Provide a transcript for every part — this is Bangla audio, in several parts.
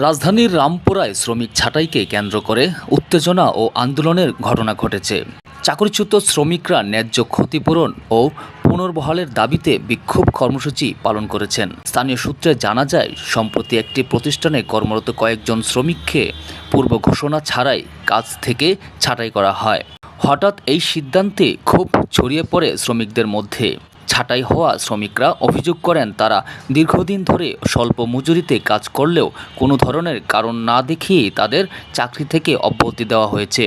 রাজধানীর রামপুরায় শ্রমিক ছাঁটাইকে কেন্দ্র করে উত্তেজনা ও আন্দোলনের ঘটনা ঘটেছে। চাকরিচ্যুত শ্রমিকরা ন্যায্য ক্ষতিপূরণ ও পুনর্বহালের দাবিতে বিক্ষোভ কর্মসূচি পালন করেছেন। স্থানীয় সূত্রে জানা যায়, সম্প্রতি একটি প্রতিষ্ঠানে কর্মরত কয়েকজন শ্রমিককে পূর্ব ঘোষণা ছাড়াই কাজ থেকে ছাঁটাই করা হয়। হঠাৎ এই সিদ্ধান্তে ক্ষোভ ছড়িয়ে পড়ে শ্রমিকদের মধ্যে। ছাঁটাই হওয়া শ্রমিকরা অভিযোগ করেন, তারা দীর্ঘদিন ধরে স্বল্প মজুরিতে কাজ করলেও কোনো ধরনের কারণ না দেখিয়েই তাদের চাকরি থেকে অব্যাহতি দেওয়া হয়েছে।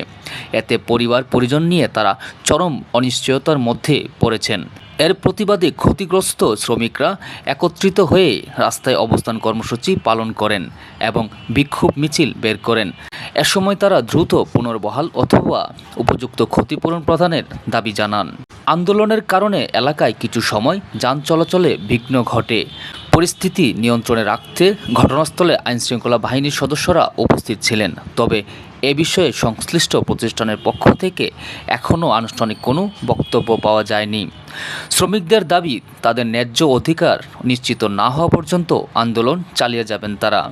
এতে পরিবার পরিজন নিয়ে তারা চরম অনিশ্চয়তার মধ্যে পড়েছেন। এর প্রতিবাদে ক্ষতিগ্রস্ত শ্রমিকরা একত্রিত হয়ে রাস্তায় অবস্থান কর্মসূচি পালন করেন এবং বিক্ষোভ মিছিল বের করেন। এ সময় তারা দ্রুত পুনর্বহাল অথবা উপযুক্ত ক্ষতিপূরণ প্রদানের দাবি জানান। আন্দোলনের কারণে এলাকায় কিছু সময় যান চলাচলে বিঘ্ন ঘটে। পরিস্থিতি নিয়ন্ত্রণে রাখতে ঘটনাস্থলে আইনশৃঙ্খলা বাহিনীর সদস্যরা উপস্থিত ছিলেন। তবে এ বিষয়ে সংশ্লিষ্ট প্রতিষ্ঠানের পক্ষ থেকে এখনও আনুষ্ঠানিক কোনো বক্তব্য পাওয়া যায়নি। শ্রমিকদের দাবি, তাদের ন্যায্য অধিকার নিশ্চিত না হওয়া পর্যন্ত আন্দোলন চালিয়ে যাবেন তারা।